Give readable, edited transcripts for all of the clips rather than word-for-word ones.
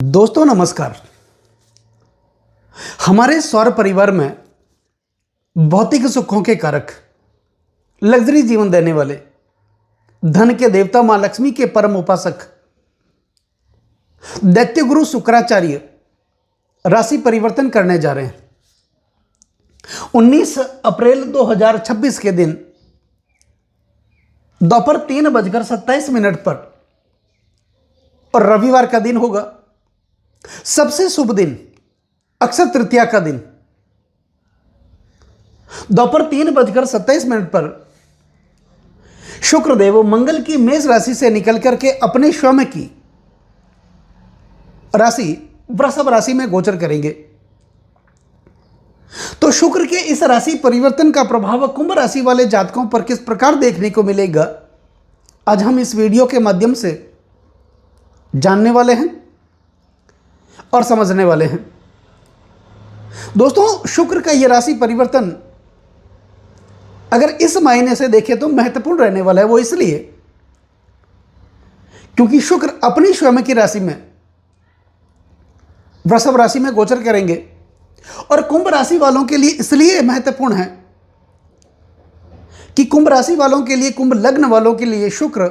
दोस्तों नमस्कार। हमारे सौर परिवार में भौतिक सुखों के कारक, लग्जरी जीवन देने वाले, धन के देवता मां लक्ष्मी के परम उपासक दैत्य गुरु शुक्राचार्य राशि परिवर्तन करने जा रहे हैं। 19 अप्रैल 2026 के दिन दोपहर 3:27 पर और रविवार का दिन होगा। सबसे शुभ दिन अक्षय तृतीया का दिन दोपहर 3:27 पर शुक्रदेव मंगल की मेष राशि से निकल करके अपने स्वयं की राशि वृषभ राशि में गोचर करेंगे। तो शुक्र के इस राशि परिवर्तन का प्रभाव कुंभ राशि वाले जातकों पर किस प्रकार देखने को मिलेगा, आज हम इस वीडियो के माध्यम से जानने वाले हैं और समझने वाले हैं। दोस्तों, शुक्र का यह राशि परिवर्तन अगर इस महीने से देखें तो महत्वपूर्ण रहने वाला है। वो इसलिए क्योंकि शुक्र अपनी स्वयं की राशि में वृषभ राशि में गोचर करेंगे और कुंभ राशि वालों के लिए इसलिए महत्वपूर्ण है कि कुंभ राशि वालों के लिए, कुंभ लग्न वालों के लिए शुक्र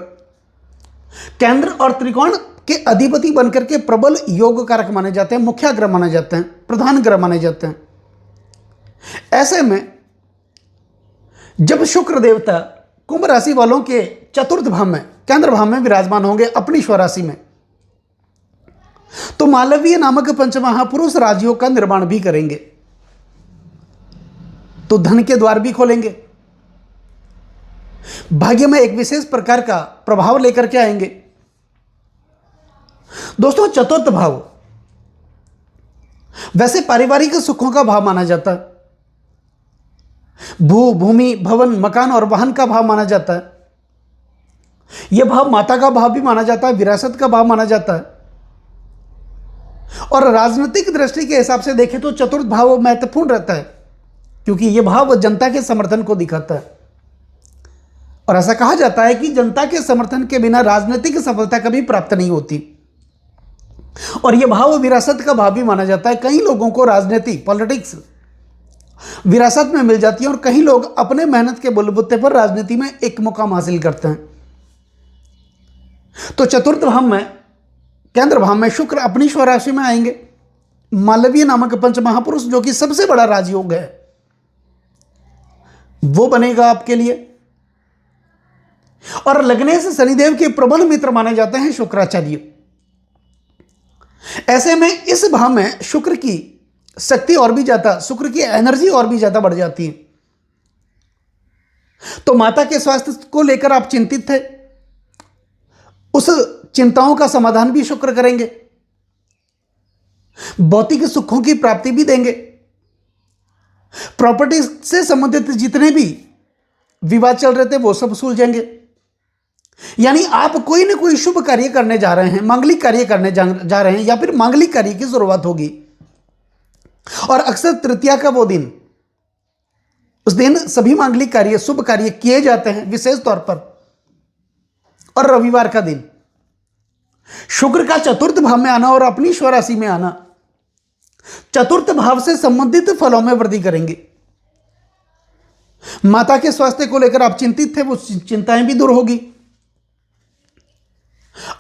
केंद्र और त्रिकोण के अधिपति बनकर के प्रबल योग कारक माने जाते हैं, मुख्य ग्रह माने जाते हैं, प्रधान ग्रह माने जाते हैं। ऐसे में जब शुक्र देवता कुंभ राशि वालों के चतुर्थ भाव में, केंद्र भाव में विराजमान होंगे अपनी स्वराशि में, तो मालवीय नामक पंचमहापुरुष राजयोग का निर्माण भी करेंगे, तो धन के द्वार भी खोलेंगे, भाग्य में एक विशेष प्रकार का प्रभाव लेकर के आएंगे। दोस्तों, चतुर्थ भाव वैसे पारिवारिक सुखों का भाव माना जाता है, भू भूमि भवन मकान और वाहन का भाव माना जाता है। यह भाव माता का भाव भी माना जाता है, विरासत का भाव माना जाता है। और राजनीतिक दृष्टि के हिसाब से देखें तो चतुर्थ भाव महत्वपूर्ण रहता है, क्योंकि यह भाव जनता के समर्थन को दिखाता है। और ऐसा कहा जाता है कि जनता के समर्थन के बिना राजनीतिक सफलता कभी प्राप्त नहीं होती। और यह भाव विरासत का भाव भी माना जाता है। कई लोगों को राजनीति, पॉलिटिक्स विरासत में मिल जाती है और कई लोग अपने मेहनत के बलबूते पर राजनीति में एक मुकाम हासिल करते हैं। तो चतुर्थ भाव में, केंद्र भाव में शुक्र अपनी स्वराशि में आएंगे। मालवीय नामक पंचमहापुरुष जो कि सबसे बड़ा राजयोग है वो बनेगा आपके लिए। और लग्नेश शनिदेव के प्रबल मित्र माने जाते हैं शुक्राचार्य। ऐसे में इस भाव में शुक्र की शक्ति और भी ज्यादा, शुक्र की एनर्जी और भी ज्यादा बढ़ जाती है। तो माता के स्वास्थ्य को लेकर आप चिंतित थे, उस चिंताओं का समाधान भी शुक्र करेंगे, भौतिक सुखों की प्राप्ति भी देंगे। प्रॉपर्टी से संबंधित जितने भी विवाद चल रहे थे वो सब सुलझेंगे। यानी आप कोई ना कोई शुभ कार्य करने जा रहे हैं, मांगलिक कार्य करने जा रहे हैं, या फिर मांगलिक कार्य की शुरुआत होगी। और अक्षय तृतीया का वो दिन, उस दिन सभी मांगलिक कार्य, शुभ कार्य किए जाते हैं विशेष तौर पर। और रविवार का दिन शुक्र का चतुर्थ भाव में आना और अपनी स्वराशि में आना चतुर्थ भाव से संबंधित फलों में वृद्धि करेंगे। माता के स्वास्थ्य को लेकर आप चिंतित थे, वो चिंताएं भी दूर होगी।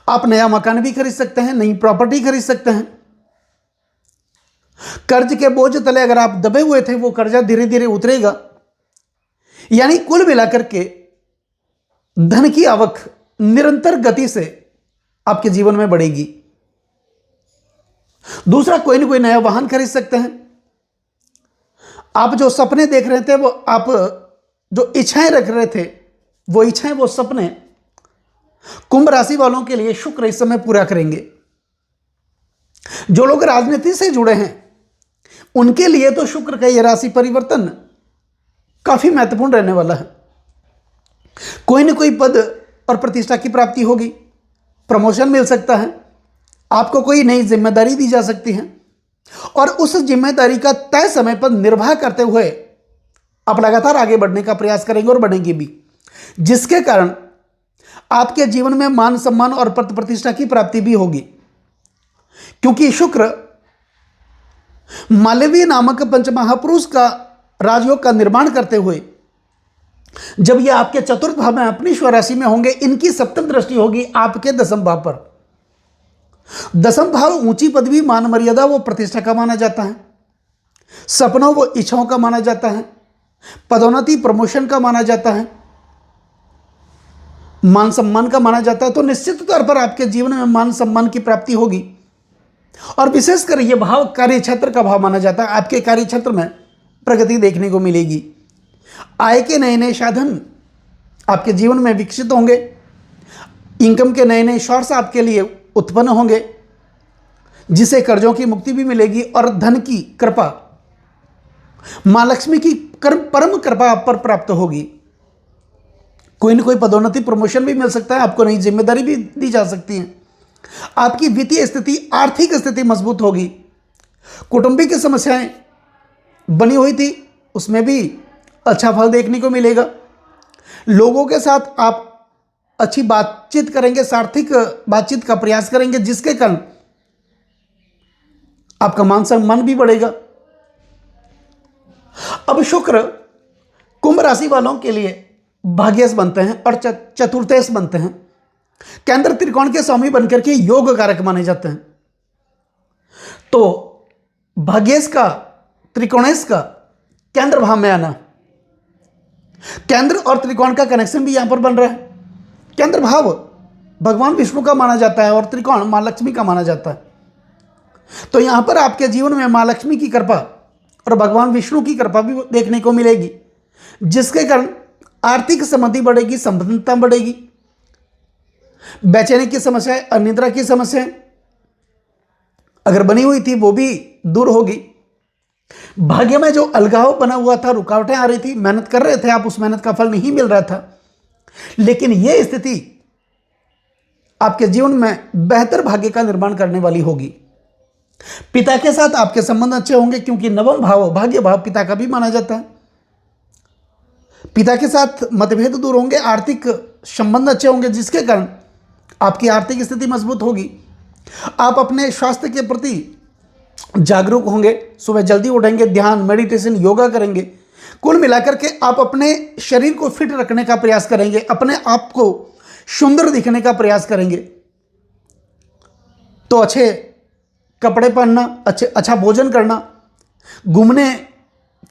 आप नया मकान भी खरीद सकते हैं, नई प्रॉपर्टी खरीद सकते हैं। कर्ज के बोझ तले अगर आप दबे हुए थे वो कर्जा धीरे धीरे उतरेगा। यानी कुल मिलाकर के धन की आवक निरंतर गति से आपके जीवन में बढ़ेगी। दूसरा, कोई ना कोई नया वाहन खरीद सकते हैं। आप जो सपने देख रहे थे, वो आप जो इच्छाएं रख रहे थे, वो इच्छाएं, वो सपने कुंभ राशि वालों के लिए शुक्र इस समय पूरा करेंगे। जो लोग राजनीति से जुड़े हैं उनके लिए तो शुक्र का यह राशि परिवर्तन काफी महत्वपूर्ण रहने वाला है। कोई ना कोई पद और प्रतिष्ठा की प्राप्ति होगी, प्रमोशन मिल सकता है, आपको कोई नई जिम्मेदारी दी जा सकती है और उस जिम्मेदारी का तय समय पर निर्वाह करते हुए आप लगातार आगे बढ़ने का प्रयास करेंगे और बढ़ेंगे भी, जिसके कारण आपके जीवन में मान सम्मान और पद प्रतिष्ठा की प्राप्ति भी होगी। क्योंकि शुक्र मालवीय नामक पंचमहापुरुष का राजयोग का निर्माण करते हुए जब ये आपके चतुर्थ भाव में अपनी स्वराशि में होंगे, इनकी सप्तम दृष्टि होगी आपके दसम भाव पर। दसम भाव ऊंची पदवी, मान मर्यादा व प्रतिष्ठा का माना जाता है, सपनों व इच्छाओं का माना जाता है, पदोन्नति प्रमोशन का माना जाता है, मान सम्मान का माना जाता है। तो निश्चित तौर पर आपके जीवन में मान सम्मान की प्राप्ति होगी। और विशेषकर यह भाव कार्य क्षेत्र का भाव माना जाता है। आपके कार्य क्षेत्र में प्रगति देखने को मिलेगी। आय के नए नए साधन आपके जीवन में विकसित होंगे। इनकम के नए नए सोर्स आपके लिए उत्पन्न होंगे, जिससे कर्जों की मुक्ति भी मिलेगी और धन की कृपा, मां लक्ष्मी की परम कृपा आप पर प्राप्त होगी। कोई न कोई पदोन्नति प्रमोशन भी मिल सकता है, आपको नई जिम्मेदारी भी दी जा सकती है। आपकी वित्तीय स्थिति, आर्थिक स्थिति मजबूत होगी। कौटुंबिक समस्याएं बनी हुई थी, उसमें भी अच्छा फल देखने को मिलेगा। लोगों के साथ आप अच्छी बातचीत करेंगे, सार्थक बातचीत का प्रयास करेंगे, जिसके कारण आपका मान सम्मान भी बढ़ेगा। अब शुक्र कुंभ राशि वालों के लिए भाग्यश बनते हैं और चतुर्थेश बनते हैं। केंद्र त्रिकोण के स्वामी बनकर के योग कारक माने जाते हैं। तो भाग्येश का, त्रिकोणेश का केंद्र भाव में आना, केंद्र और त्रिकोण का कनेक्शन भी यहां पर बन रहा है। केंद्र भाव भगवान विष्णु का माना जाता है और त्रिकोण मां लक्ष्मी का माना जाता है। तो यहां पर आपके जीवन में मां लक्ष्मी की कृपा और भगवान विष्णु की कृपा भी देखने को मिलेगी, जिसके कारण आर्थिक समृद्धि बढ़ेगी, संपन्नता बढ़ेगी। बेचैनी की समस्याएं, अनिद्रा की समस्याएं अगर बनी हुई थी वो भी दूर होगी। भाग्य में जो अलगाव बना हुआ था, रुकावटें आ रही थी, मेहनत कर रहे थे आप, उस मेहनत का फल नहीं मिल रहा था, लेकिन यह स्थिति आपके जीवन में बेहतर भाग्य का निर्माण करने वाली होगी। पिता के साथ आपके संबंध अच्छे होंगे, क्योंकि नवम भाव भाग्य भाव पिता का भी माना जाता है। पिता के साथ मतभेद दूर होंगे, आर्थिक संबंध अच्छे होंगे, जिसके कारण आपकी आर्थिक स्थिति मजबूत होगी। आप अपने स्वास्थ्य के प्रति जागरूक होंगे, सुबह जल्दी उठेंगे, ध्यान, मेडिटेशन, योगा करेंगे। कुल मिलाकर के आप अपने शरीर को फिट रखने का प्रयास करेंगे, अपने आप को सुंदर दिखने का प्रयास करेंगे। तो अच्छे कपड़े पहनना, अच्छा भोजन करना, घूमने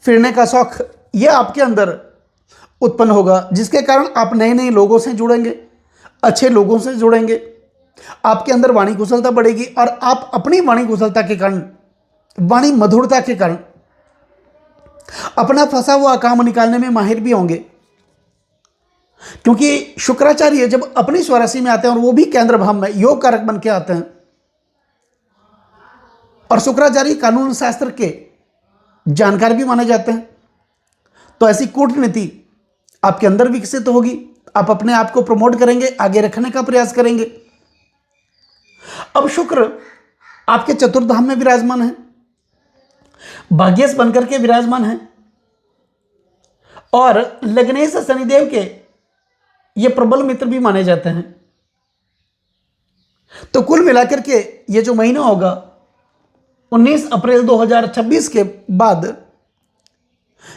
फिरने का शौक, यह आपके अंदर उत्पन्न होगा, जिसके कारण आप नए नए लोगों से जुड़ेंगे, अच्छे लोगों से जुड़ेंगे। आपके अंदर वाणी कुशलता बढ़ेगी और आप अपनी वाणी कुशलता के कारण, वाणी मधुरता के कारण अपना फंसा हुआ काम निकालने में माहिर भी होंगे। क्योंकि शुक्राचार्य जब अपनी स्वराशि में आते हैं और वो भी केंद्र भाव में योग कारक बन के आते हैं, और शुक्राचार्य कानून शास्त्र के जानकार भी माने जाते हैं, तो ऐसी कूटनीति आपके अंदर विकसित होगी। आप अपने आप को प्रमोट करेंगे, आगे रखने का प्रयास करेंगे। अब शुक्र आपके चतुर्थ धाम में विराजमान है, भाग्यश बनकर के विराजमान है, और लग्नेश शनिदेव के ये प्रबल मित्र भी माने जाते हैं। तो कुल मिलाकर के ये जो महीना होगा 19 अप्रैल 2026 के बाद,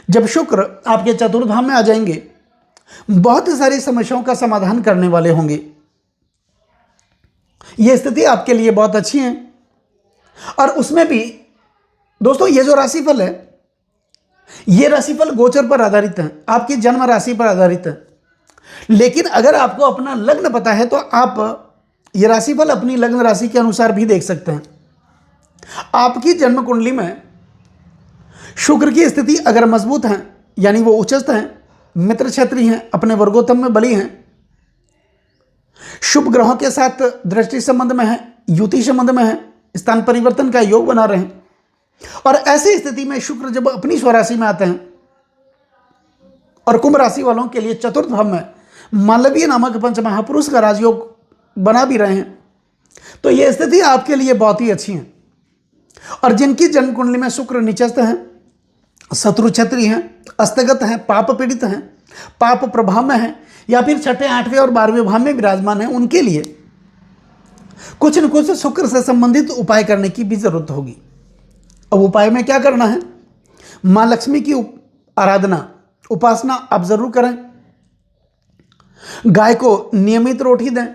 जब शुक्र आपके चतुर्थ धाम में आ जाएंगे, बहुत सारी समस्याओं का समाधान करने वाले होंगे। यह स्थिति आपके लिए बहुत अच्छी है। और उसमें भी दोस्तों, ये जो राशिफल है, ये राशिफल गोचर पर आधारित है, आपकी जन्म राशि पर आधारित है। लेकिन अगर आपको अपना लग्न पता है तो आप ये राशिफल अपनी लग्न राशि के अनुसार भी देख सकते हैं। आपकी जन्म कुंडली में शुक्र की स्थिति अगर मजबूत है, यानी वो उच्चस्थ हैं, मित्र क्षेत्री हैं, अपने वर्गोत्तम में बली हैं, शुभ ग्रहों के साथ दृष्टि संबंध में है, युति संबंध में है, स्थान परिवर्तन का योग बना रहे हैं, और ऐसी स्थिति में शुक्र जब अपनी स्वराशि में आते हैं और कुंभ राशि वालों के लिए चतुर्थ भाव में मालवीय नामक पंच महापुरुष का राजयोग बना भी रहे हैं, तो यह स्थिति आपके लिए बहुत ही अच्छी है। और जिनकी जन्म कुंडली में शुक्र नीचस्थ हैं, शत्रु क्षेत्री हैं, अस्तगत हैं, पाप पीड़ित हैं, पाप प्रभाव में हैं, या फिर छठे, आठवें और 12वें भाव में विराजमान हैं, उनके लिए कुछ न कुछ शुक्र से संबंधित उपाय करने की भी जरूरत होगी। अब उपाय में क्या करना है? माँ लक्ष्मी की आराधना उपासना आप जरूर करें। गाय को नियमित रोटी दें।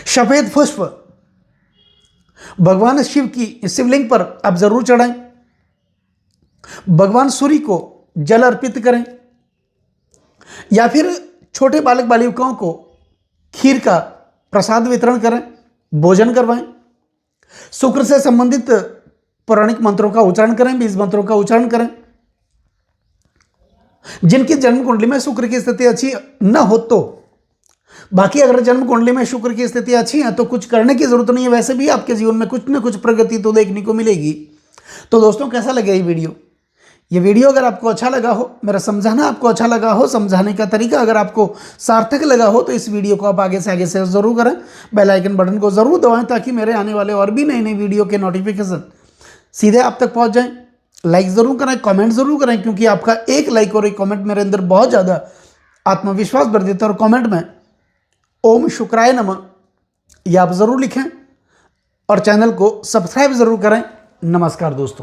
सफेद पुष्प भगवान शिव की शिवलिंग पर आप जरूर चढ़ाएं। भगवान सूर्य को जल अर्पित करें या फिर छोटे बालक बालिकाओं को खीर का प्रसाद वितरण करें, भोजन करवाएं। शुक्र से संबंधित पौराणिक मंत्रों का उच्चारण करें, बीज मंत्रों का उच्चारण करें। जिनकी जन्म कुंडली में शुक्र की स्थिति अच्छी न हो तो, बाकी अगर जन्म कुंडली में शुक्र की स्थिति अच्छी है तो कुछ करने की जरूरत नहीं है, वैसे भी आपके जीवन में कुछ न कुछ प्रगति तो देखने को मिलेगी। तो दोस्तों, कैसा लगे ये वीडियो अगर आपको अच्छा लगा हो, मेरा समझाना आपको अच्छा लगा हो, समझाने का तरीका अगर आपको सार्थक लगा हो, तो इस वीडियो को आप आगे से शेयर जरूर करें। बेल आइकन बटन को जरूर दबाएं ताकि मेरे आने वाले और भी नई नई वीडियो के नोटिफिकेशन सीधे आप तक पहुंच जाएं। लाइक ज़रूर करें, कमेंट ज़रूर करें, क्योंकि आपका एक लाइक और एक कमेंट मेरे अंदर बहुत ज़्यादा आत्मविश्वास भर देता है। और कमेंट में ओम शुक्राय नमः ये आप ज़रूर लिखें और चैनल को सब्सक्राइब ज़रूर करें। नमस्कार दोस्तों।